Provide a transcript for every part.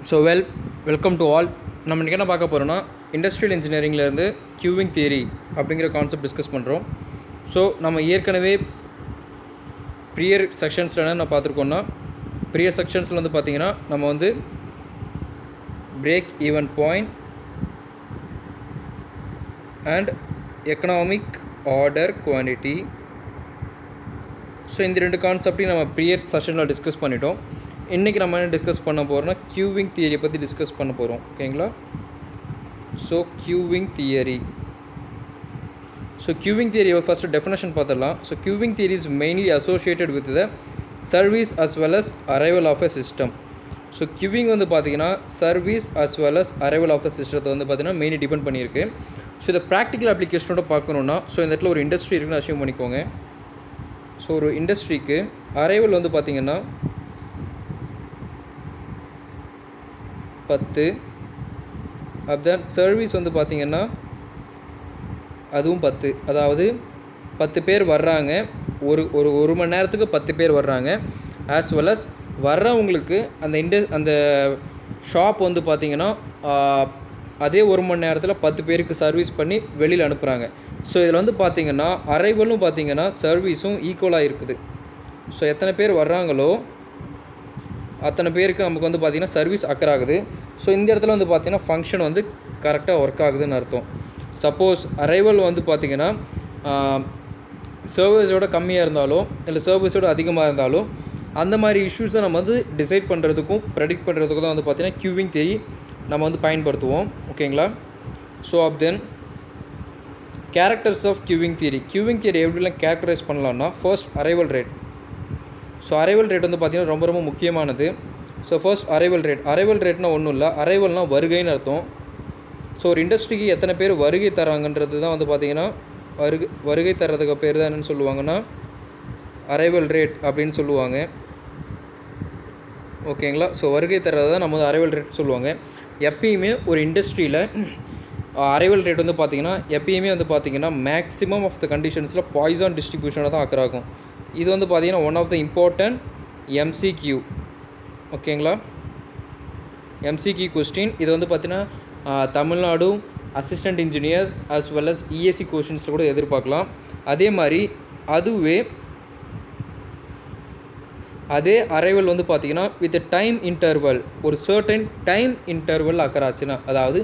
So welcome to all. நம்ம இன்றைக்கி என்ன பார்க்க போகிறோன்னா இண்டஸ்ட்ரியல் இன்ஜினியரிங்லேருந்து க்யூவிங் தியரி அப்படிங்கிற கான்செப்ட் டிஸ்கஸ் பண்ணுறோம். ஸோ நம்ம ஏற்கனவே ப்ரியர் செக்ஷன்ஸில் என்ன பார்த்துருக்கோன்னா, ப்ரியர் செக்ஷன்ஸில் வந்து பார்த்திங்கன்னா நம்ம வந்து break even point and economic order quantity, so இந்த ரெண்டு கான்செப்டையும் நம்ம ப்ரியர் செஷனில் டிஸ்கஸ் பண்ணிட்டோம். இன்றைக்கி நம்ம என்ன டிஸ்கஸ் பண்ண போகிறோம்னா க்யூவிங் தியரியை பற்றி டிஸ்கஸ் பண்ண போகிறோம். ஓகேங்களா? So queuing theory. So queuing தியரியை ஃபஸ்ட்டு டெஃபினேஷன் பார்த்துடலாம். So queuing theory is mainly associated with the service as well as arrival of a system. So queuing வந்து பார்த்திங்கன்னா service as well as arrival of the சிஸ்டத்தை வந்து பார்த்திங்கன்னா mainly depend பண்ணியிருக்கு. So இதை practical அப்ளிகேஷனோட பார்க்கணுன்னா, ஸோ இந்த இடத்துல ஒரு இண்டஸ்ட்ரி இருக்குன்னு அசியூம் பண்ணிக்கோங்க. ஸோ ஒரு இண்டஸ்ட்ரிக்கு அரைவல் வந்து பார்த்திங்கன்னா 10, அப்பதான் சர்வீஸ் வந்து பார்த்திங்கன்னா அதுவும் 10. அதாவது 10 பேர் வர்றாங்க, ஒரு மணி நேரத்துக்கு 10 பேர் வர்றாங்க. ஆஸ் வெல் அஸ் வர்றவங்களுக்கு அந்த ஷாப் வந்து பார்த்திங்கன்னா அதே ஒரு மணி நேரத்தில் 10 பேருக்கு சர்வீஸ் பண்ணி வெளியில் அனுப்புகிறாங்க. ஸோ இதில் வந்து பார்த்திங்கன்னா அரைவலும் பார்த்திங்கன்னா சர்வீஸும் ஈக்குவலாக இருக்குது. ஸோ எத்தனை பேர் வர்றாங்களோ அத்தனை பேருக்கு நமக்கு வந்து பார்த்திங்கன்னா சர்வீஸ் அக்கர் ஆகுது. ஸோ இந்த இடத்துல வந்து பார்த்திங்கன்னா ஃபங்க்ஷன் வந்து கரெக்டாக ஒர்க் ஆகுதுன்னு அர்த்தம். சப்போஸ் அரைவல் வந்து பார்த்திங்கன்னா சர்வீஸோட கம்மியாக இருந்தாலோ இல்லை சர்வீஸோட அதிகமாக இருந்தாலோ அந்த மாதிரி இஷ்யூஸை நம்ம வந்து டிசைட் பண்ணுறதுக்கும் ப்ரெடிக்ட் பண்ணுறதுக்கும் தான் வந்து பார்த்திங்கன்னா க்யூவிங் தியரி நம்ம வந்து பயன்படுத்துவோம். ஓகேங்களா? So then characters of queuing theory. Queuing theory எப்படிலாம் கேரக்டரைஸ் பண்ணலான்னா, first arrival rate. So arrival rate வந்து பார்த்திங்கன்னா ரொம்ப முக்கியமானது. ஸோ ஃபர்ஸ்ட் அரைவல் ரேட்னால் ஒன்றும் இல்லை, அரைவல்னால் வருகைன்னு அர்த்தம். ஸோ ஒரு இண்டஸ்ட்ரிக்கு எத்தனை பேர் வருகை தராங்கன்றது தான் வந்து பார்த்திங்கன்னா வருகை தர்றதுக்கு பேர் தான் என்னென்னு சொல்லுவாங்கன்னா அரைவல் ரேட் அப்படின்னு சொல்லுவாங்க. ஓகேங்களா? ஸோ வருகை தர்றது தான் நம்ம அரைவல் ரேட் சொல்லுவாங்க. எப்பயுமே ஒரு இண்டஸ்ட்ரியில் அரைவல் ரேட் வந்து பார்த்திங்கன்னா எப்பயுமே வந்து பார்த்திங்கன்னா மேக்ஸிமம் ஆஃப் த கண்டிஷன்ஸில் பாய்சான் டிஸ்ட்ரிபியூஷனை தான் ஆக்கராகும். இது வந்து பார்த்திங்கன்னா one of the important MCQ. ஓகேங்களா? MCQ question. இது வந்து பார்த்திங்கன்னா Tamil Nadu assistant engineers as well as ESE கொஸ்டின்ஸில் கூட எதிர்பார்க்கலாம். அதே மாதிரி அதே அரைவல் வந்து பார்த்திங்கன்னா வித் டைம் இன்டர்வல், ஒரு சர்டன் டைம் இன்டர்வல் அக்கராச்சுன்னா, அதாவது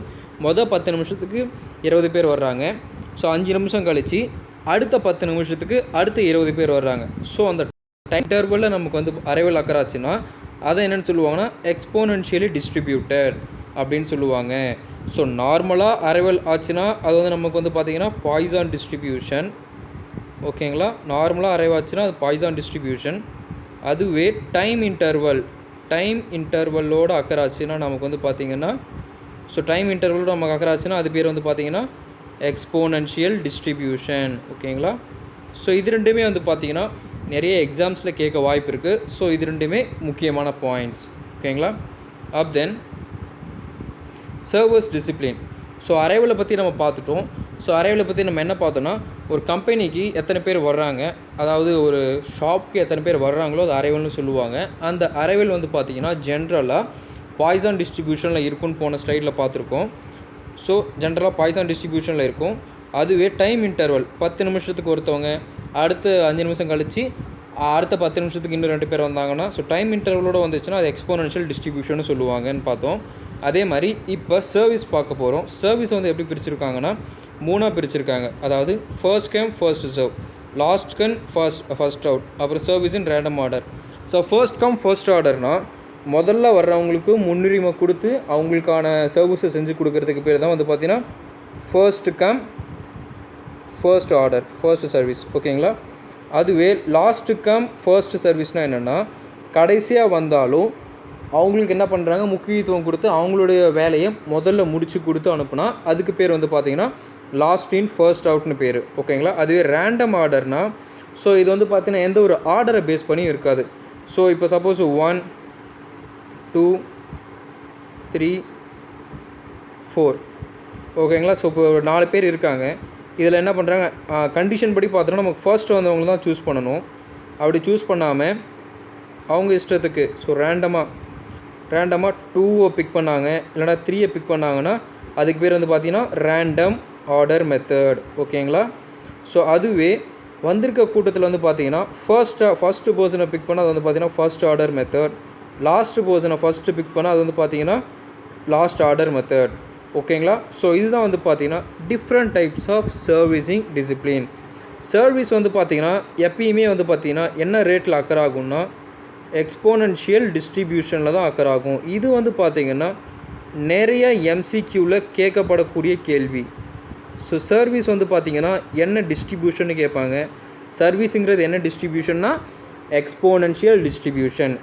மொதல் 10 நிமிஷத்துக்கு 20 பேர் வர்றாங்க. ஸோ 5 நிமிஷம் கழித்து அடுத்த 10 நிமிஷத்துக்கு அடுத்த 20 பேர் வர்றாங்க. ஸோ அந்த டைம் இன்டர்வலில் நமக்கு வந்து அரைவல் அக்கராச்சுன்னா அதை என்னென்னு சொல்லுவாங்கன்னா எக்ஸ்போனென்ஷியலி டிஸ்ட்ரிபியூட்டட் அப்படின்னு சொல்லுவாங்க. ஸோ நார்மலாக அரைவல் ஆச்சுன்னா அது வந்து நமக்கு வந்து பார்த்திங்கன்னா பாய்சான் டிஸ்ட்ரிபியூஷன். ஓகேங்களா? நார்மலாக அரைவல் ஆச்சுன்னா அது பாய்சான் டிஸ்ட்ரிபியூஷன். அதுவே டைம் இன்டர்வலோடு அக்கராச்சுன்னா நமக்கு வந்து பார்த்திங்கன்னா, ஸோ டைம் இன்டர்வலோடு நமக்கு அக்கராச்சுன்னா அது பேர் வந்து பார்த்திங்கன்னா எக்ஸ்போனென்ஷியல் டிஸ்ட்ரிபியூஷன். ஓகேங்களா? ஸோ இது ரெண்டுமே வந்து பார்த்திங்கன்னா நிறைய எக்ஸாம்ஸில் கேட்க வாய்ப்பு இருக்குது. ஸோ இது ரெண்டுமே முக்கியமான பாயிண்ட்ஸ். ஓகேங்களா? தென் சர்வர்ஸ் டிசிப்ளின். ஸோ அரைவலை பற்றி நம்ம பார்த்துட்டோம். ஸோ அரைவலை பற்றி நம்ம என்ன பார்த்தோன்னா, ஒரு கம்பெனிக்கு எத்தனை பேர் வர்றாங்க, அதாவது ஒரு ஷாப்க்கு எத்தனை பேர் வர்றாங்களோ அது அரைவல்னு சொல்லுவாங்க. அந்த அரைவல் வந்து பார்த்திங்கன்னா ஜென்ரலாக பாய்சான் டிஸ்ட்ரிபியூஷனில் இருக்குன்னு போன ஸ்லைடில் பார்த்துருக்கோம். ஸோ ஜென்ரலாக பாய்சான் டிஸ்ட்ரிபியூஷனில் இருக்கும். அதுவே டைம் இன்டர்வல் 10 நிமிஷத்துக்கு ஒருத்தவங்க, அடுத்து 5 நிமிஷம் கழித்து அடுத்த 10 நிமிஷத்துக்கு இன்னும் 2 பேர் வந்தாங்கன்னா, ஸோ டைம் இன்டர்வலோடு வந்துச்சுன்னா அது எக்ஸ்போனென்ஷியல் டிஸ்ட்ரிபியூஷன் சொல்லுவாங்கன்னு பார்த்தோம். அதே மாதிரி இப்போ சர்வீஸ் பார்க்க போகிறோம். சர்வீஸ் வந்து எப்படி பிரிச்சுருக்காங்கன்னா 3ஆக பிரிச்சுருக்காங்க. அதாவது first come first serve, last come first out, அப்புறம் service in random order. So first come first ஆர்டர்னால் முதல்ல வர்றவங்களுக்கு முன்னுரிமை கொடுத்து அவங்களுக்கான சர்வீஸை செஞ்சு கொடுக்கறதுக்கு பேர் தான் வந்து பார்த்திங்கன்னா first come first order, first service. ஓகேங்களா? அதுவே லாஸ்ட் கம் ஃபர்ஸ்ட் சர்வீஸ்னால் என்னென்னா, கடைசியாக வந்தாலும் அவங்களுக்கு என்ன பண்ணுறாங்க, முக்கியத்துவம் கொடுத்து அவங்களுடைய வேலையை முதல்ல முடித்து கொடுத்து அனுப்புனா அதுக்கு பேர் வந்து பார்த்திங்கன்னா லாஸ்ட் இன் ஃபர்ஸ்ட் அவுட்னு பேர். ஓகேங்களா? அதுவே ரேண்டம் ஆர்டர்னால், ஸோ இது வந்து பார்த்திங்கன்னா எந்த ஒரு ஆர்டரை பேஸ் பண்ணி இருக்காது. ஸோ இப்போ சப்போஸ் 1 2 3 4 ஓகேங்களா? ஸோ இப்போ 4 பேர் இருக்காங்க. இதில் என்ன பண்ணுறாங்க, கண்டிஷன் படி பார்த்தோன்னா நமக்கு ஃபர்ஸ்ட் வந்தவங்க தான் சூஸ் பண்ணணும். அப்படி சூஸ் பண்ணாமல் அவங்க இஷ்டத்துக்கு ஸோ ரேண்டமாக 2 பிக் பண்ணாங்க இல்லைனா 3 பிக் பண்ணாங்கன்னா அதுக்கு பேர் வந்து பார்த்திங்கன்னா ரேண்டம் ஆர்டர் மெத்தட். ஓகேங்களா? ஸோ அதுவே வந்திருக்க கூட்டத்தில் வந்து பார்த்திங்கன்னா ஃபஸ்ட்டு பர்சனை பிக் பண்ணால் அது வந்து பார்த்திங்கன்னா ஃபஸ்ட் ஆர்டர் மெத்தட். லாஸ்ட்டு பர்சனை ஃபஸ்ட்டு பிக் பண்ணால் அது வந்து பார்த்திங்கன்னா லாஸ்ட் ஆர்டர் மெத்தட். ஓகேங்களா? ஸோ இதுதான் வந்து பார்த்திங்கன்னா different types of servicing discipline. Service வந்து பார்த்திங்கன்னா எப்பயுமே வந்து பார்த்திங்கன்னா என்ன ரேட்டில் அக்கர் ஆகும்னா எக்ஸ்போனன்ஷியல் டிஸ்ட்ரிபியூஷனில் தான் அக்கர் ஆகும். இது வந்து பார்த்திங்கன்னா நிறைய எம்சிக்யூவில் கேட்கப்படக்கூடிய கேள்வி. ஸோ சர்வீஸ் வந்து பார்த்திங்கன்னா என்ன டிஸ்ட்ரிபியூஷன்னு கேட்பாங்க. சர்வீஸுங்கிறது என்ன டிஸ்ட்ரிபியூஷன்னா எக்ஸ்போனன்ஷியல் டிஸ்ட்ரிபியூஷன்.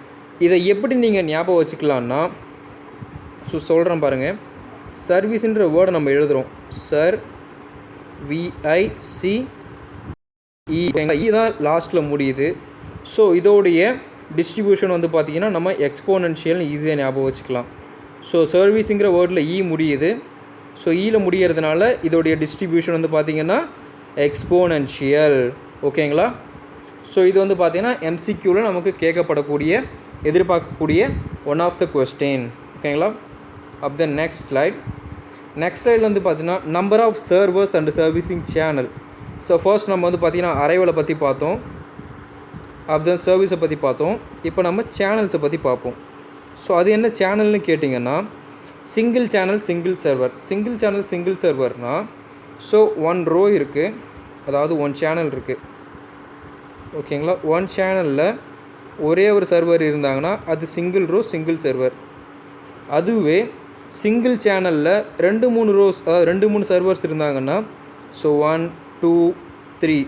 இதை எப்படி நீங்கள் ஞாபகம் வச்சுக்கலான்னா சொல்கிறேன் பாருங்கள். சர்வீஸுன்ற வேர்டை நம்ம எழுதுகிறோம். சர் விஐசி தான் லாஸ்ட்டில் முடியுது. ஸோ இதோடைய டிஸ்ட்ரிபியூஷன் வந்து பார்த்திங்கன்னா நம்ம எக்ஸ்போனன்ஷியல்னு ஈஸியாக ஞாபகம் வச்சுக்கலாம். ஸோ சர்வீஸுங்கிற வேர்டில் முடியுது. ஸோ ஈயில் முடிகிறதுனால இதோடைய டிஸ்ட்ரிபியூஷன் வந்து பார்த்திங்கன்னா எக்ஸ்போனன்ஷியல். ஓகேங்களா? ஸோ இது வந்து பார்த்திங்கன்னா எம்சிக்யூவில் நமக்கு கேட்கப்படக்கூடிய எதிர்பார்க்கக்கூடிய ஒன் ஆஃப் த கொஸ்டின். ஓகேங்களா? அப் த நெக்ஸ்ட் ஸ்லைடில் வந்து பார்த்திங்கன்னா number of servers and servicing channel. So first நம்ம வந்து பார்த்திங்கன்னா அரைவலை பற்றி பார்த்தோம். அப் தென் சர்வீஸை பற்றி பார்த்தோம். இப்போ நம்ம சேனல்ஸை பற்றி பார்ப்போம். ஸோ அது என்ன சேனல்னு கேட்டிங்கன்னா single channel single server. Single சர்வர்னால் ஸோ 1 ரோ இருக்குது, அதாவது 1 சேனல் இருக்குது. ஓகேங்களா? 1 சேனலில் ஒரே ஒரு சர்வர் இருந்தாங்கன்னா அது சிங்கிள் ரோ சிங்கிள் சர்வர். அதுவே சிங்கிள் சேனலில் 2-3 ரோஸ், அதாவது 2-3 சர்வர்ஸ் இருந்தாங்கன்னா ஸோ 1 2 3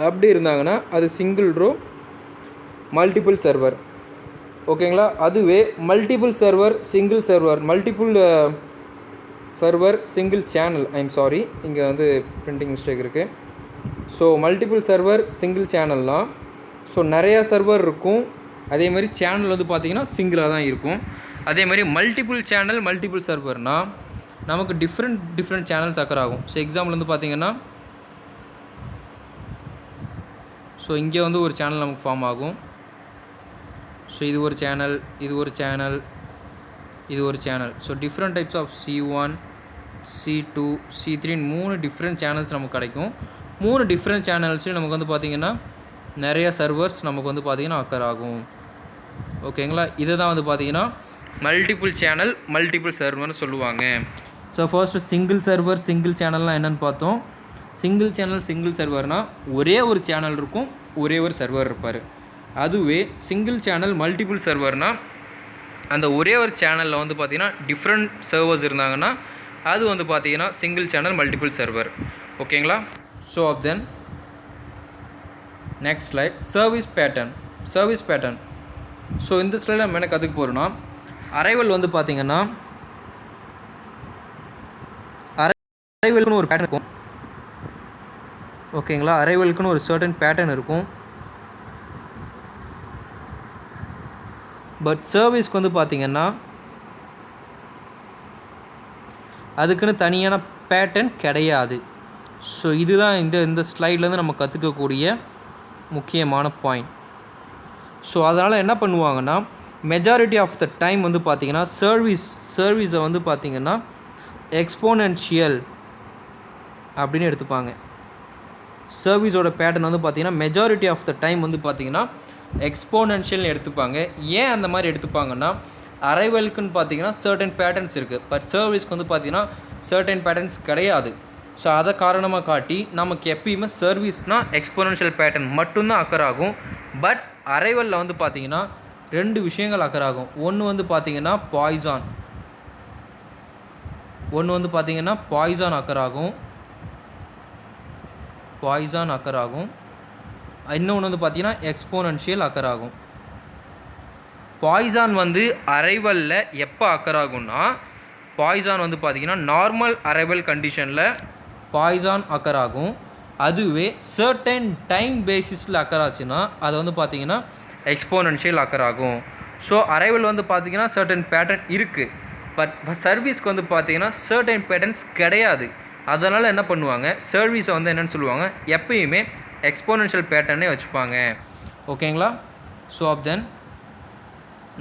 அப்படி இருந்தாங்கன்னா அது சிங்கிள் ரோ மல்டிபிள் சர்வர். ஓகேங்களா? அதுவே multiple server single server, multiple server single channel, sorry இங்கே வந்து பிரிண்டிங் மிஸ்டேக் இருக்குது. ஸோ மல்டிபிள் சர்வர் சிங்கிள் சேனல்னால் ஸோ நிறையா சர்வர் இருக்கும். அதேமாதிரி சேனல் வந்து பார்த்திங்கன்னா சிங்கிளாக தான் இருக்கும். அதேமாதிரி மல்டிபிள் சேனல் மல்டிபிள் சர்வர்னால் நமக்கு டிஃப்ரெண்ட் சேனல்ஸ் அக்கர் ஆகும். ஸோ எக்ஸாம்பிள் வந்து பார்த்திங்கன்னா ஸோ இங்கே வந்து ஒரு சேனல் நமக்கு ஃபார்ம் ஆகும். ஸோ இது ஒரு சேனல், இது ஒரு சேனல், இது ஒரு channel. So different types of C1 C2 C3 3 different channels நமக்கு கிடைக்கும். 3 டிஃப்ரெண்ட் சேனல்ஸ்லையும் நமக்கு வந்து பார்த்திங்கன்னா நிறைய சர்வர்ஸ் நமக்கு வந்து பார்த்திங்கன்னா அக்கர் ஆகும். ஓகேங்களா? இதை தான் வந்து பார்த்திங்கன்னா மல்டிபிள் சேனல் மல்டிபிள் சர்வர்னு சொல்லுவாங்க. So first single server single சேனல்னால் என்னென்னு பார்த்தோம். சிங்கிள் சேனல் சிங்கிள் சர்வர்னால் ஒரே ஒரு சேனல் இருக்கும், ஒரே ஒரு சர்வர் இருப்பார். அதுவே சிங்கிள் சேனல் மல்டிபிள் சர்வர்னால் அந்த ஒரே ஒரு சேனலில் வந்து பார்த்திங்கன்னா டிஃப்ரெண்ட் சர்வர்ஸ் இருந்தாங்கன்னா அது வந்து பார்த்திங்கன்னா சிங்கிள் சேனல் மல்டிபிள் சர்வர். ஓகேங்களா? So then next slide service pattern. So இந்த ஸ்லைடில் நம்ம என்ன கற்றுக்க போகிறோன்னா அரைவல் வந்து பார்த்திங்கன்னா அரைவலுக்குன்னு ஒரு பேட்டர்ன் இருக்கும். ஓகேங்களா? அரைவலுக்குன்னு ஒரு சர்டன் பேட்டர்ன் இருக்கும். பட் சர்வீஸ்க்கு வந்து பார்த்திங்கன்னா அதுக்குன்னு தனியான பேட்டர்ன் கிடையாது. ஸோ இதுதான் இந்த ஸ்லைட்லேருந்து நம்ம கற்றுக்கக்கூடிய முக்கியமான பாயிண்ட். ஸோ அதனால் என்ன பண்ணுவாங்கன்னா மெஜாரிட்டி ஆஃப் த டைம் வந்து பார்த்திங்கன்னா சர்வீஸை வந்து பார்த்திங்கன்னா எக்ஸ்போனன்ஷியல் அப்படின்னு எடுத்துப்பாங்க. சர்வீஸோட பேட்டர்ன் வந்து பார்த்திங்கன்னா மெஜாரிட்டி ஆஃப் த டைம் வந்து பார்த்திங்கன்னா எக்ஸ்போனன்ஷியல்னு எடுத்துப்பாங்க. ஏன் அந்த மாதிரி எடுத்துப்பாங்கன்னா அரைவலுக்குன்னு பார்த்திங்கன்னா சர்டன் பேட்டர்ன்ஸ் இருக்குது, பட் சர்வீஸ்க்கு வந்து பார்த்திங்கன்னா சர்டன் பேட்டர்ன்ஸ் கிடையாது. ஸோ அதை காரணமாக காட்டி நமக்கு எப்பயுமே சர்வீஸ்னால் எக்ஸ்போனன்ஷியல் பேட்டர்ன் மட்டும்தான் அக்கர் ஆகும். பட் அரைவலில் வந்து பார்த்திங்கன்னா 2 விஷயங்கள் அக்கர் ஆகும். ஒன்று வந்து பார்த்திங்கன்னா பாய்சான் அக்கர் ஆகும். இன்னொன்று வந்து பார்த்திங்கன்னா எக்ஸ்போனன்ஷியல் அக்கர் ஆகும். பாய்சான் வந்து அரைவலில் எப்போ அக்கர் ஆகும்னா பாய்சான் வந்து பார்த்திங்கன்னா நார்மல் அரைவல் கண்டிஷனில் பாய்சான் அக்கர் ஆகும். அதுவே சர்டன் டைம் பேசிஸில் அக்கர் ஆச்சுன்னா அது வந்து பார்த்திங்கன்னா எக்ஸ்போனன்ஷியல் அக்கர் ஆகும். ஸோ அரைவல் வந்து பார்த்திங்கன்னா சர்டன் பேட்டர்ன் இருக்குது, பட் சர்வீஸ்க்கு வந்து பார்த்திங்கன்னா சர்டன் பேட்டர்ன்ஸ் கிடையாது. அதனால் என்ன பண்ணுவாங்க, சர்வீஸை வந்து என்னென்னு சொல்லுவாங்க, எப்பயுமே எக்ஸ்போனன்ஷியல் பேட்டர்னே வச்சுப்பாங்க. ஓகேங்களா? ஸோ தென்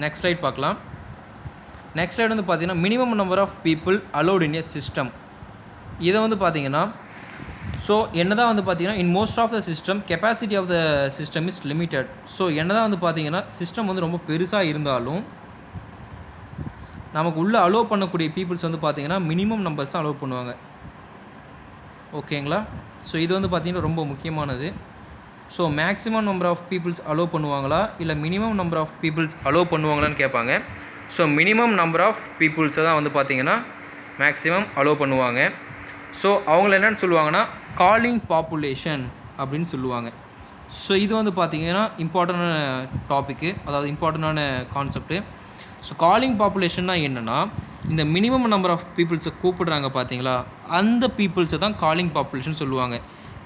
நெக்ஸ்ட் ஸ்லைட் பார்க்கலாம். நெக்ஸ்ட் ஸ்லைடு வந்து பார்த்தீங்கன்னா minimum number of people allot in a system. இதை வந்து பார்த்தீங்கன்னா ஸோ என்ன தான் வந்து பார்த்தீங்கன்னா in most of the system capacity of the system is limited. So என்ன தான் வந்து பார்த்தீங்கன்னா சிஸ்டம் வந்து ரொம்ப பெருசாக இருந்தாலும் நமக்கு உள்ளே அலோவ் பண்ணக்கூடிய பீப்புள்ஸ் வந்து பார்த்தீங்கன்னா மினிமம் நம்பர்ஸ் தான் அலோவ் பண்ணுவாங்க. ஓகேங்களா? ஸோ இது வந்து பார்த்தீங்கன்னா ரொம்ப முக்கியமானது. So maximum number of peoples allow பண்ணுவாங்களா இல்லை minimum number of peoples allow பண்ணுவாங்களான்னு கேட்பாங்க. ஸோ மினிமம் நம்பர் ஆஃப் பீப்புள்ஸை தான் வந்து பார்த்தீங்கன்னா மேக்ஸிமம் அலோவ் பண்ணுவாங்க. ஸோ அவங்கள என்னென்னு சொல்லுவாங்கன்னா காலிங் பாப்புலேஷன் அப்படின்னு சொல்லுவாங்க. ஸோ இது வந்து பார்த்திங்கன்னா இம்பார்ட்டண்டான டாப்பிக்கு, அதாவது இம்பார்ட்டண்டான கான்செப்ட்டு. ஸோ காலிங் பாப்புலேஷன்னா என்னென்னா இந்த மினிமம் நம்பர் ஆஃப் பீப்புள்ஸை கூப்பிடுறாங்க பார்த்தீங்களா, அந்த பீப்புள்ஸை தான் காலிங் பாப்புலேஷன் சொல்லுவாங்க.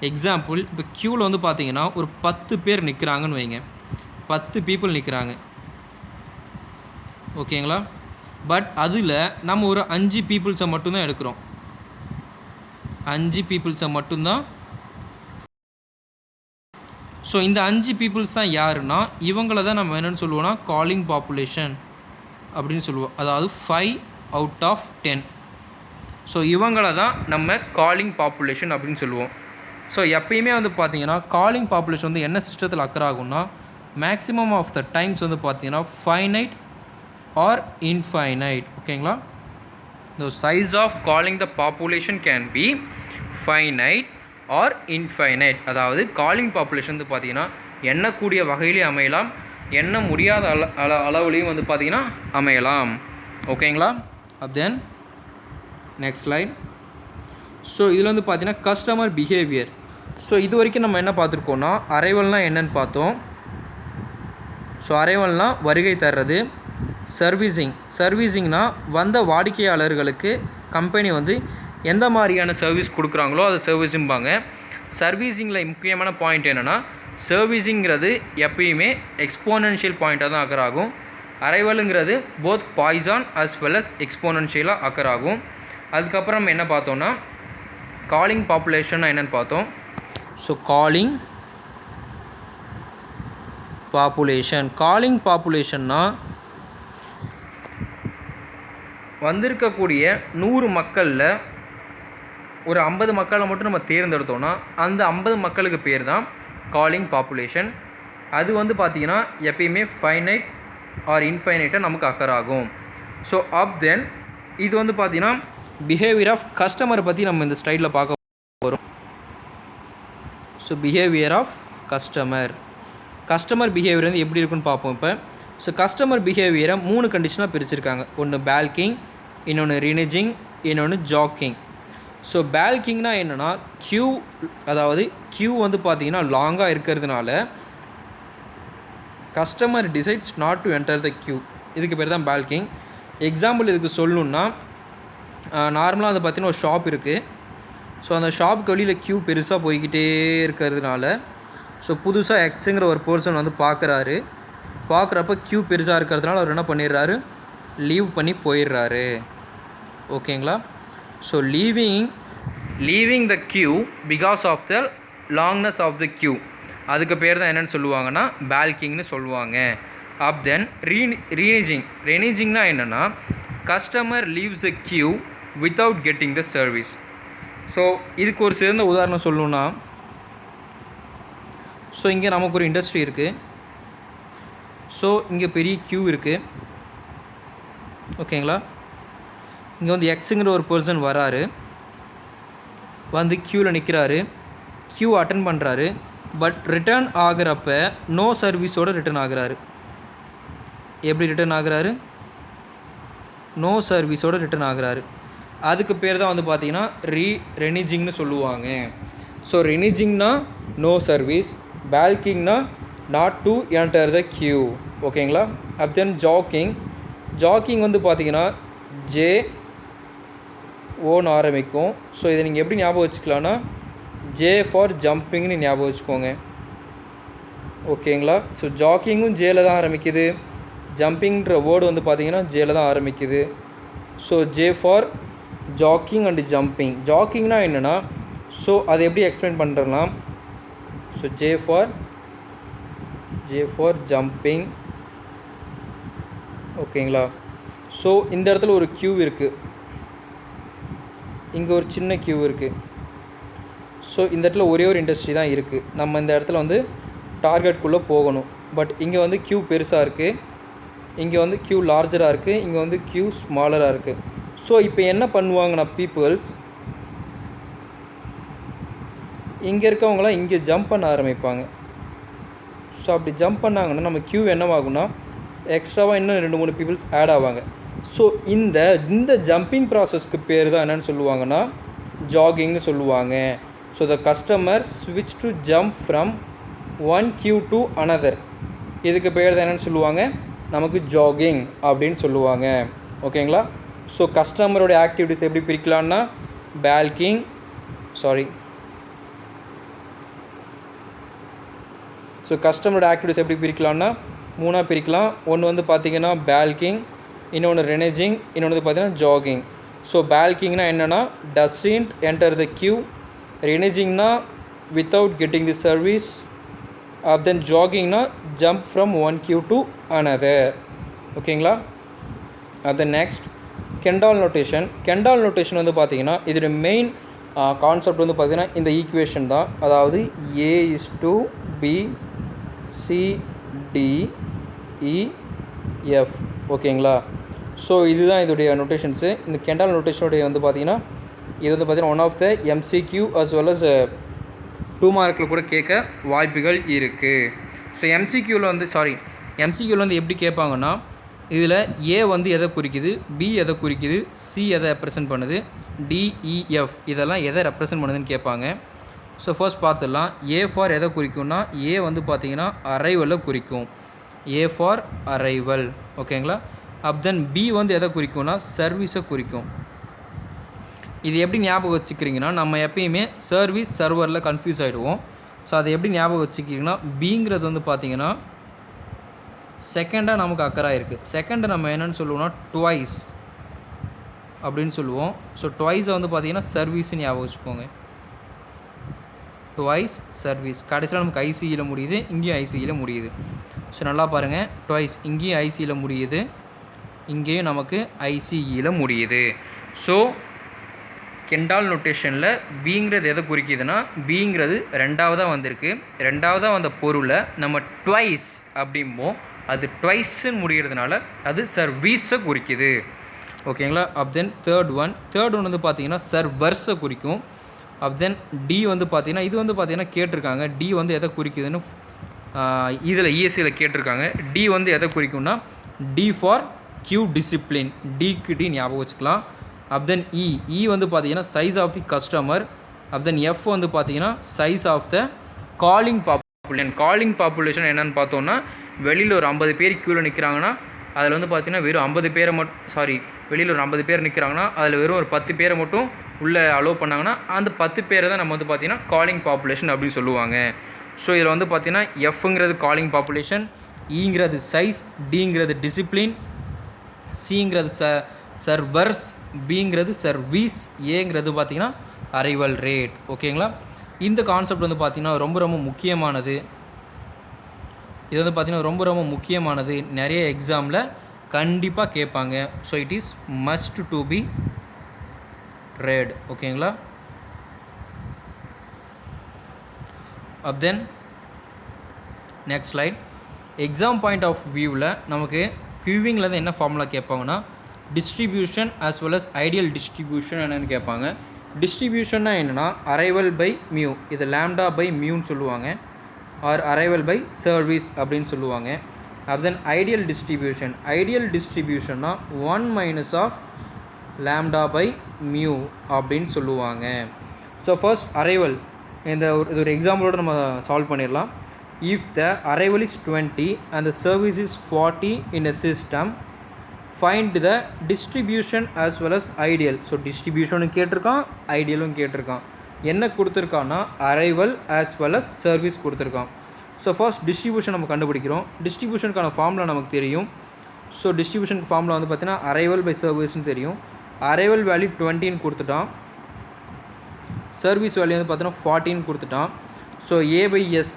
எக்ஸாம்பிள் இப்போ க்யூவில் வந்து பார்த்தீங்கன்னா ஒரு 10 பேர் நிற்கிறாங்கன்னு வைங்க, 10 பீப்புள் நிற்கிறாங்க. ஓகேங்களா? பட் அதில் நம்ம ஒரு 5 பீப்புள்ஸை மட்டும்தான் எடுக்கிறோம். 5 பீப்புள்ஸை மட்டும்தான். ஸோ இந்த 5 பீப்புள்ஸ் தான் யாருன்னா இவங்கள தான் நம்ம என்னென்னு சொல்லுவோம்னா காலிங் பாப்புலேஷன் அப்படின்னு சொல்லுவோம். அதாவது 5 out of 10. ஸோ இவங்கள தான் நம்ம காலிங் பாப்புலேஷன் அப்படின்னு சொல்லுவோம். ஸோ எப்பயுமே வந்து பார்த்தீங்கன்னா காலிங் பாப்புலேஷன் வந்து என்ன சிஸ்டத்தில் அக்கர் ஆகும்னா மேக்ஸிமம் ஆஃப் த டைம்ஸ் வந்து பார்த்தீங்கன்னா ஃபைனைட் ஆர் இன்ஃபைனைட். ஓகேங்களா? The size of calling the population can be finite or infinite. அதாவது காலிங் பாப்புலேஷன் வந்து பார்த்தீங்கன்னா எண்ணக்கூடிய வகையிலே அமையலாம், எண்ண முடியாத அளவுலேயும் வந்து பார்த்தீங்கன்னா அமையலாம். ஓகேங்களா? Then next slide. ஸோ இதில் வந்து பார்த்தீங்கன்னா கஸ்டமர் பிஹேவியர். ஸோ இது வரைக்கும் நம்ம என்ன பார்த்துருக்கோன்னா அரைவல்னால் என்னென்னு பார்த்தோம். ஸோ அரைவல்னால் வருகை தர்றது. சர்வீசிங்னா வந்த வாடிக்கையாளர்களுக்கு கம்பெனி வந்து எந்த மாதிரியான சர்வீஸ் கொடுக்குறாங்களோ அதை சர்வீஸும்பாங்க. சர்வீசிங்கில் முக்கியமான பாயிண்ட் என்னென்னா சர்வீஸிங்கிறது எப்பயுமே எக்ஸ்போனன்ஷியல் பாயிண்ட்டாக தான் அக்கர் ஆகும். அரைவலுங்கிறது both Poisson as well as எக்ஸ்போனன்ஷியலாக அக்கர் ஆகும். அதுக்கப்புறம் நம்ம என்ன பார்த்தோன்னா காலிங் பாப்புலேஷன் என்னென்னு பார்த்தோம். ஸோ காலிங் பாப்புலேஷன்னா வந்திருக்கக்கூடிய 100 மக்களில் ஒரு 50 மக்களை மட்டும் நம்ம தேர்ந்தெடுத்தோன்னா அந்த 50 மக்களுக்கு பேர் தான் காலிங் பாப்புலேஷன். அது வந்து பார்த்திங்கன்னா எப்பயுமே ஃபைனைட் ஆர் இன்ஃபைனைட்டாக நமக்கு அக்கர் ஆகும். ஸோ தென் இது வந்து பார்த்திங்கன்னா பிஹேவியர் ஆஃப் கஸ்டமரை பற்றி நம்ம இந்த ஸ்லைடில் பார்க்க போகிறோம். So behaviour of customer behaviour வந்து எப்படி இருக்குன்னு பார்ப்போம் இப்போ. ஸோ கஸ்டமர் பிஹேவியரை 3 கண்டிஷனாக பிரிச்சிருக்காங்க. ஒன்று பால்கிங், இன்னொன்று ரினிஜிங், இன்னொன்று ஜாக்கிங். ஸோ பால்கிங்னா என்னென்னா க்யூ வந்து பார்த்தீங்கன்னா லாங்காக இருக்கிறதுனால customer decides not to enter the Q. இதுக்கு பேர் தான் பால்கிங். எக்ஸாம்பிள் இதுக்கு சொல்லணுன்னா நார்மலாக வந்து பார்த்திங்கன்னா ஒரு ஷாப் இருக்குது. ஸோ அந்த ஷாப்புக்கு வெளியில் க்யூ பெருசாக போய்கிட்டே இருக்கிறதுனால ஸோ புதுசாக எக்ஸுங்கிற ஒரு பர்சன் வந்து பார்க்குறப்ப க்யூ பெருசாக இருக்கிறதுனால அவர் என்ன பண்ணிடுறாரு, லீவ் பண்ணி போயிடுறாரு. ஓகேங்களா? So leaving the queue because of the longness of the queue, அதுக்கு பேர் தான் என்னென்னு சொல்லுவாங்கன்னா பால்கிங்னு சொல்லுவாங்க. தென் ரெனிஜிங்னா என்னென்னா customer leaves the Q without getting the service. So இதுக்கு ஒரு சிறந்த உதாரணம் சொல்லணுன்னா ஸோ இங்கே நமக்கு ஒரு இண்டஸ்ட்ரி இருக்குது. ஸோ இங்கே பெரிய க்யூ இருக்குது. ஓகேங்களா? இங்கே வந்து எக்ஸுங்கிற ஒரு பர்சன் வராரு, வந்து க்யூவில் நிற்கிறாரு, க்யூ அட்டன் பண்ணுறாரு. பட் ரிட்டர்ன் ஆகிறப்ப நோ சர்வீஸோடு ரிட்டர்ன் ஆகிறாரு. எப்படி ரிட்டர்ன் ஆகிறாரு? நோ சர்வீஸோடு ரிட்டர்ன் ஆகிறாரு. அதுக்கு பேர் தான் வந்து பார்த்தீங்கன்னா ரெனிஜிங்னு சொல்லுவாங்க. ஸோ ரெனிஜிங்னா நோ சர்வீஸ், பால்கிங்னா not to enter the queue. ஓகேங்களா? தென் ஜாக்கிங் வந்து பார்த்தீங்கன்னா ஓன்னு ஆரம்பிக்கும். ஸோ இதை நீங்கள் எப்படி ஞாபகம் வச்சுக்கலான்னா ஜே ஃபார் ஜம்பிங்னு ஞாபகம் வச்சுக்கோங்க. ஓகேங்களா? ஸோ ஜாக்கிங்கும் ஜேல தான் ஆரம்பிக்குது, ஜம்பிங்கிற வேர்டு வந்து பார்த்தீங்கன்னா ஜேல தான் ஆரம்பிக்குது. So J for jockeying and jumping. ஜாக்கிங்னா என்னென்னா ஸோ அதை எப்படி எக்ஸ்பிளைன் பண்ணுறேன்னா ஸோ ஜே ஃபார் ஜம்பிங். ஓகேங்களா? ஸோ இந்த இடத்துல ஒரு கியூ இருக்குது, இங்கே ஒரு சின்ன கியூ இருக்குது. ஸோ இந்த இடத்துல ஒரே ஒரு இண்டஸ்ட்ரி தான் இருக்குது. நம்ம இந்த இடத்துல வந்து டார்கெட்குள்ளே போகணும். பட் இங்கே வந்து கியூ பெருசாக இருக்குது, இங்கே வந்து கியூ லார்ஜராக இருக்குது, இங்கே வந்து கியூ ஸ்மாலராக இருக்குது. ஸோ இப்போ என்ன பண்ணுவாங்கன்னா பீப்புள்ஸ், இங்கே இருக்கவங்களாம் இங்கே ஜம்ப் பண்ண ஆரம்பிப்பாங்க. ஸோ அப்படி ஜம்ப் பண்ணாங்கன்னா நம்ம கியூ என்னவாகும்னா எக்ஸ்ட்ராவாக இன்னும் 2-3 பீப்புள்ஸ் ஆட் ஆவாங்க. ஸோ இந்த ஜம்பிங் ப்ராசஸ்க்கு பேர் தான் என்னென்னு சொல்லுவாங்கன்னா ஜாகிங்னு சொல்லுவாங்க. ஸோ த கஸ்டமர் ஸ்விட்ச் to jump from one queue to another. இதுக்கு பேர் தான் என்னென்னு சொல்லுவாங்க, நமக்கு ஜாகிங் அப்படின்னு சொல்லுவாங்க. ஓகேங்களா? ஸோ கஸ்டமரோடைய ஆக்டிவிட்டிஸ் எப்படி பிரிக்கலான்னா கஸ்டமரோட ஆக்டிவிட்டிஸ் எப்படி பிரிக்கலான்னா 3 பிரிக்கலாம். ஒன்று வந்து பார்த்திங்கன்னா பேல்கிங், இன்னொன்று ரெனேஜிங், இன்னொன்று வந்து பார்த்திங்கன்னா ஜாகிங். ஸோ பேல்கிங்னா என்னென்னா டஸ்ன்ட் என்டர் த கியூ, ரெனேஜிங்னா without getting the service, then ஜாகிங்னா jump from one queue to another. ஓகேங்களா? தென் நெக்ஸ்ட் கெண்டால் நோட்டேஷன் வந்து பார்த்திங்கன்னா இதோட மெயின் கான்செப்ட் வந்து பார்த்திங்கன்னா இந்த ஈக்குவேஷன் தான். அதாவது A/B C/D/E/F. ஓகேங்களா? ஸோ இதுதான் இதோடைய நோட்டேஷன்ஸு. இந்த கெண்டால் நோட்டேஷனுடைய வந்து பார்த்திங்கன்னா இது வந்து பார்த்திங்கன்னா one of the MCQ as well as 2 மார்க்கில் கூட கேட்க வாய்ப்புகள் இருக்குது. ஸோ MCQவில் வந்து எப்படி கேட்பாங்கன்னா இதில் A வந்து எதை குறிக்குது, B எதை குறிக்குது, C எதை ரெப்ரசன்ட் பண்ணுது, D/E/F இதெல்லாம் எதை ரெப்ரசன்ட் பண்ணுதுன்னு கேட்பாங்க. ஸோ ஃபர்ஸ்ட் பார்த்துடலாம். A ஃபார் எதை குறிக்கும்னா A வந்து பார்த்திங்கன்னா அரைவலை குறிக்கும், A ஃபார் அரைவல். ஓகேங்களா? தென் B வந்து எதை குறிக்கும்னா சர்வீஸை குறிக்கும். இது எப்படி ஞாபகம் வச்சுக்கிறீங்கன்னா நம்ம எப்பயுமே சர்வீஸ் சர்வரில் கன்ஃபியூஸ் ஆகிடுவோம். ஸோ அதை எப்படி ஞாபகம் வச்சுக்கிட்டிங்கன்னா Bங்கிறது வந்து பார்த்திங்கன்னா செகண்டாக நமக்கு அக்கராக இருக்குது. செகண்டை நம்ம என்னென்னு சொல்லுவோம்னா ட்வைஸ் அப்படின்னு சொல்லுவோம். ஸோ ட்வைஸை வந்து பார்த்திங்கன்னா சர்வீஸ்ன்னு ஞாபகம் வச்சுக்கோங்க. Twice service. கடைசியில் நமக்கு ஐசியில் முடியுது, இங்கேயும் ஐசியில் முடியுது. ஸோ நல்லா பாருங்கள், ட்வைஸ் இங்கேயும் ஐசியில் முடியுது, இங்கேயும் நமக்கு ஐசியில் முடியுது. ஸோ கெண்டால் நோட்டேஷனில் Bங்கிறது எதை குறிக்குதுன்னா Bங்கிறது ரெண்டாவதாக வந்திருக்கு. ரெண்டாவதாக வந்த பொருளை நம்ம ட்வைஸ் அப்படிம்போம். அது ட்வைஸ்ன்னு முடிகிறதுனால அது சர்வீஸை குறிக்குது. ஓகேங்களா? தென் தேர்ட் ஒன் வந்து பார்த்திங்கன்னா சர்வர்ஸை குறிக்கும். தென் D வந்து பார்த்திங்கன்னா இது வந்து பார்த்திங்கன்னா கேட்டிருக்காங்க D வந்து எதை குறிக்குதுன்னு இதில் ESCயில் கேட்டிருக்காங்க. D வந்து எதை குறிக்கும்னா D ஃபார் கியூ டிசிப்ளின், Dக்கு D ஞாபகம் வச்சுக்கலாம். தென் E வந்து பார்த்திங்கன்னா size of the customer. Then F வந்து பார்த்திங்கன்னா size of the calling population என்னென்னு பார்த்தோன்னா வெளியில் ஒரு 50 பேர் க்யூவில் நிற்கிறாங்கன்னா அதில் வந்து பார்த்திங்கன்னா வெறும் 50 பேரை வெளியில் ஒரு 50 பேர் நிற்கிறாங்கன்னா அதில் வெறும் ஒரு 10 பேரை மட்டும் உள்ளே அலோவ் பண்ணாங்கன்னா அந்த 10 பேரை தான் நம்ம வந்து பார்த்திங்கன்னா காலிங் பாப்புலேஷன் அப்படின்னு சொல்லுவாங்க. ஸோ இதில் வந்து பார்த்திங்கன்னா Fங்கிறது காலிங் பாப்புலேஷன், Eங்கிறது சைஸ், Dங்கிறது டிசிப்ளின், Cங்கிறது சர்வர்ஸ், Bங்கிறது சர்வீஸ், Aங்கிறது பார்த்திங்கன்னா அரைவல் ரேட். ஓகேங்களா? இந்த கான்செப்ட் வந்து பார்த்திங்கன்னா ரொம்ப ரொம்ப முக்கியமானது. இது வந்து பார்த்திங்கன்னா ரொம்ப ரொம்ப முக்கியமானது. நிறைய எக்ஸாமில் கண்டிப்பாக கேட்பாங்க. So it is must to be read. ஓகேங்களா? Then next slide. Exam point of வியூவில் நமக்கு கியூவிங்கில் என்ன ஃபார்முலா கேட்பாங்கன்னா distribution as well as ideal distribution என்னென்னு கேட்பாங்க. டிஸ்ட்ரிபியூஷன்னா என்னென்னா அரைவல் பை மியூ, இது லேம்டா பை மியூன்னு சொல்லுவாங்க, ஆர் அரைவல் பை சர்வீஸ் அப்படின்னு சொல்லுவாங்க. தென் ஐடியல் டிஸ்ட்ரிபியூஷன்னா 1 minus of lambda by mu அப்படின்னு சொல்லுவாங்க. ஸோ ஃபர்ஸ்ட் அரைவல் இது ஒரு எக்ஸாம்பிளோடு நம்ம சால்வ் பண்ணிடலாம். If the arrival is 20 and the service is 40 in a system, find the distribution as well as ideal. So டிஸ்ட்ரிபியூஷனும் கேட்டிருக்கான், ஐடியலும் கேட்டிருக்கான். என்ன கொடுத்துருக்கான்னா arrival as well as service கொடுத்துருக்கான். ஸோ ஃபர்ஸ்ட் டிஸ்ட்ரிபியூஷன் நம்ம கண்டுபிடிக்கிறோம். டிஸ்ட்ரிபியூஷனுக்கான ஃபார்முலா நமக்கு தெரியும். ஸோ டிஸ்ட்ரிபியூஷனுக்கு ஃபார்முலா வந்து பார்த்தீங்கன்னா அரைவல் பை சர்வீஸ்னு தெரியும். அரைவல் வேல்யூ 20ன்னு கொடுத்துட்டான், சர்வீஸ் வேல்யூ வந்து பார்த்தீங்கன்னா 40ன்னு கொடுத்துட்டான். So A/S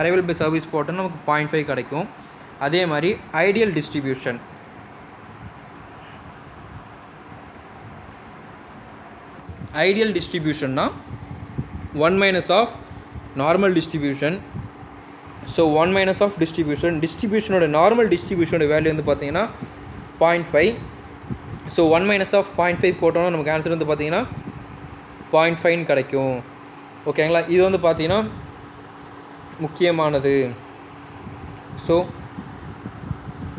arrival by service போட்டோன்னா நமக்கு 0.5 கிடைக்கும். அதே மாதிரி ஐடியல் டிஸ்ட்ரிபியூஷன் ஐடியல் டிஸ்ட்ரிபியூஷன்னா 1 minus of normal distribution. So 1 minus of டிஸ்ட்ரிபியூஷனோட நார்மல் டிஸ்ட்ரிபியூஷனோட வேல்யூ வந்து பார்த்தீங்கன்னா 0.5. ஸோ 1 மைனஸ் ஆஃப் 0.5 போட்டோம்னா நமக்கு ஆன்சர் வந்து பார்த்தீங்கன்னா 0.5 கிடைக்கும். ஓகேங்களா, இது வந்து பார்த்தீங்கன்னா முக்கியமானது. So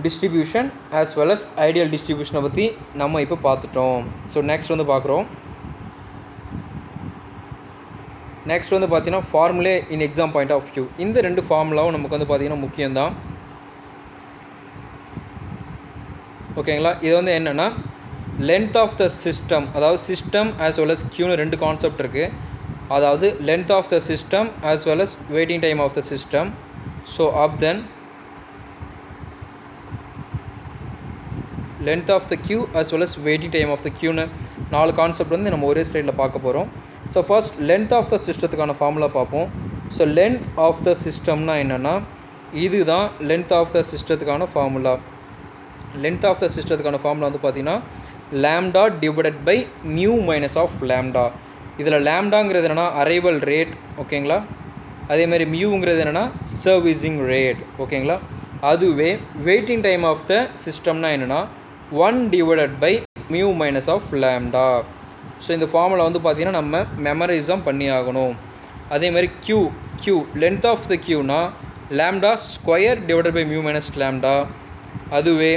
distribution as well as ideal டிஸ்ட்ரிபியூஷனை பற்றி நம்ம இப்போ பார்த்துட்டோம். ஸோ நெக்ஸ்ட் வந்து பார்க்குறோம். நெக்ஸ்ட் வந்து பார்த்தீங்கன்னா formulae in exam point of view. இந்த 2 ஃபார்முலாவும் நமக்கு வந்து பார்த்தீங்கன்னா முக்கியம்தான். ஓகேங்களா, இது வந்து என்னென்னா லென்த் ஆஃப் த சிஸ்டம், அதாவது சிஸ்டம் ஆஸ் வெல் அஸ் க்யூன்னு 2 கான்செப்ட் இருக்குது. அதாவது length of the system as well as waiting time of the system. So then length of the queue as well as waiting time of the க்யூன்னு 4 concept வந்து நம்ம ஒரே ஸ்லைடில் பார்க்க போகிறோம். So first length of the சிஸ்டத்துக்கான formula பார்ப்போம். So length of the சிஸ்டம்னா என்னென்னா இதுதான் லென்த் ஆஃப் த சிஸ்டத்துக்கான ஃபார்முலா. லென்த் ஆஃப் த சிஸ்டத்துக்கான ஃபார்முலா வந்து பார்த்தீங்கன்னா lambda divided by mu minus of lambda. இதில் லாம்டாங்கிறது என்னென்னா அரைவல் ரேட். ஓகேங்களா, அதேமாதிரி மியூங்கிறது என்னென்னா சர்வீசிங் ரேட். ஓகேங்களா, அதுவே வெயிட்டிங் டைம் ஆஃப் த சிஸ்டம்னா என்னென்னா 1 divided by mu minus of lambda. So இந்த ஃபார்முலா வந்து பார்த்திங்கன்னா நம்ம மெமரைஸ் தான் பண்ணி ஆகணும். அதேமாதிரி க்யூ லென்த் ஆஃப் த க்யூனா lambda square divided by mu minus lambda. அதுவே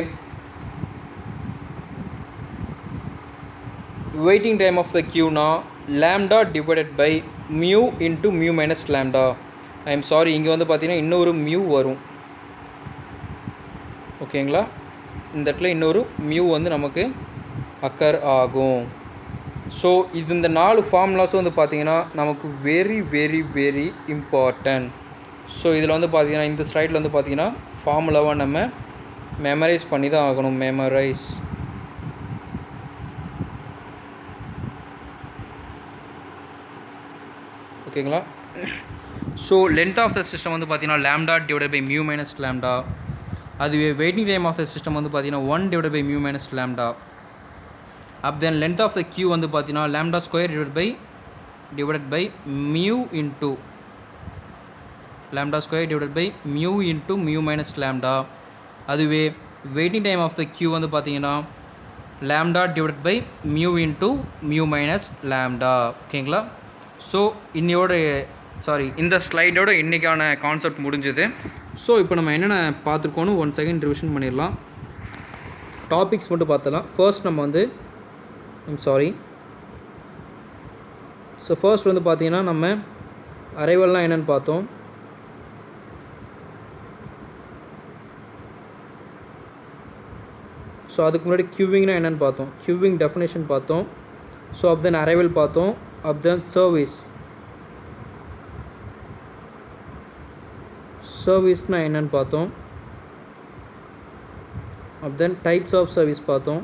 வெயிட்டிங் டைம் ஆஃப் த க்யூனா lambda divided by mu into mu minus lambda. I am sorry, இங்கே வந்து பார்த்திங்கன்னா இன்னொரு மியூ வரும். ஓகேங்களா, இந்த இடத்துல இன்னொரு மியூ வந்து நமக்கு அக்கர் ஆகும். ஸோ இந்த 4 ஃபார்முலாஸும் வந்து பார்த்திங்கன்னா நமக்கு very very very important. So இதில் வந்து பார்த்திங்கன்னா இந்த ஸ்லைடில் வந்து பார்த்திங்கன்னா ஃபார்முலாவாக நம்ம மெமரைஸ் பண்ணி தான் ஆகணும். மெமரைஸ். ஓகேங்களா, so length of the system வந்து பார்த்திங்கன்னா lambda divided by mu minus lambda. அதுவே waiting time of the system வந்து பார்த்திங்கன்னா 1 divided by mu minus lambda. Then length of the queue வந்து பார்த்தீங்கன்னா lambda square divided by mu into lambda square divided by mu into mu minus lambda. அதுவே waiting time of the queue வந்து பார்த்தீங்கன்னா lambda divided by mu into mu minus lambda. ஓகேங்களா, so இந்த ஸ்லைடோட இன்றைக்கான concept முடிஞ்சுது. So இப்போ நம்ம என்னென்ன பார்த்துருக்கோன்னு 1 செகண்ட் ரிவிஷன் பண்ணிடலாம். டாபிக்ஸ் மட்டும் பார்த்தலாம். ஃபர்ஸ்ட் நம்ம வந்து ஸோ ஃபர்ஸ்ட் வந்து பார்த்தீங்கன்னா நம்ம அரைவல்னால் என்னென்னு பார்த்தோம். ஸோ அதுக்கு முன்னாடி க்யூவிங்னா என்னென்னு பார்த்தோம். க்யூவிங் டெஃபினேஷன் பார்த்தோம். ஸோ தென் அரைவல் பார்த்தோம். தென் சர்வீஸ்னால் என்னென்னு பார்த்தோம். தென் டைப்ஸ் ஆஃப் சர்வீஸ் பார்த்தோம்.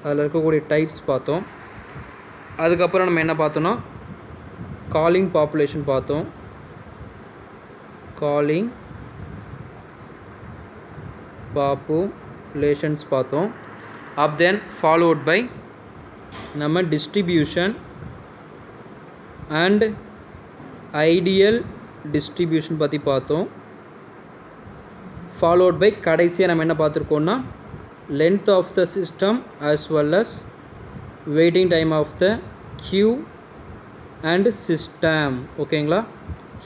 அதில் இருக்கக்கூடிய டைப்ஸ் பார்த்தோம். அதுக்கப்புறம் நம்ம என்ன பார்த்தோன்னா காலிங் பாப்புலேஷன் பார்த்தோம். காலிங் பாப்புலேஷன்ஸ் பார்த்தோம். தென் ஃபாலோட் பை நம்ம டிஸ்ட்ரிபியூஷன் அண்ட் ஐடியல் டிஸ்ட்ரிபியூஷன் பற்றி பார்த்தோம். ஃபாலோட் பை கடைசியாக நம்ம என்ன பார்த்துருக்கோன்னா length of the system as well as waiting time of the queue and system. ஓகேங்களா,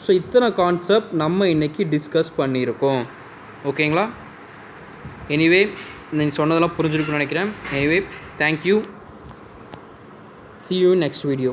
ஸோ இத்தனை கான்செப்ட் நம்ம இன்றைக்கி டிஸ்கஸ் பண்ணியிருக்கோம். ஓகேங்களா, எனிவே நீங்கள் சொன்னதெல்லாம் புரிஞ்சிருக்குன்னு நினைக்கிறேன். Anyway thank you. see you in next video.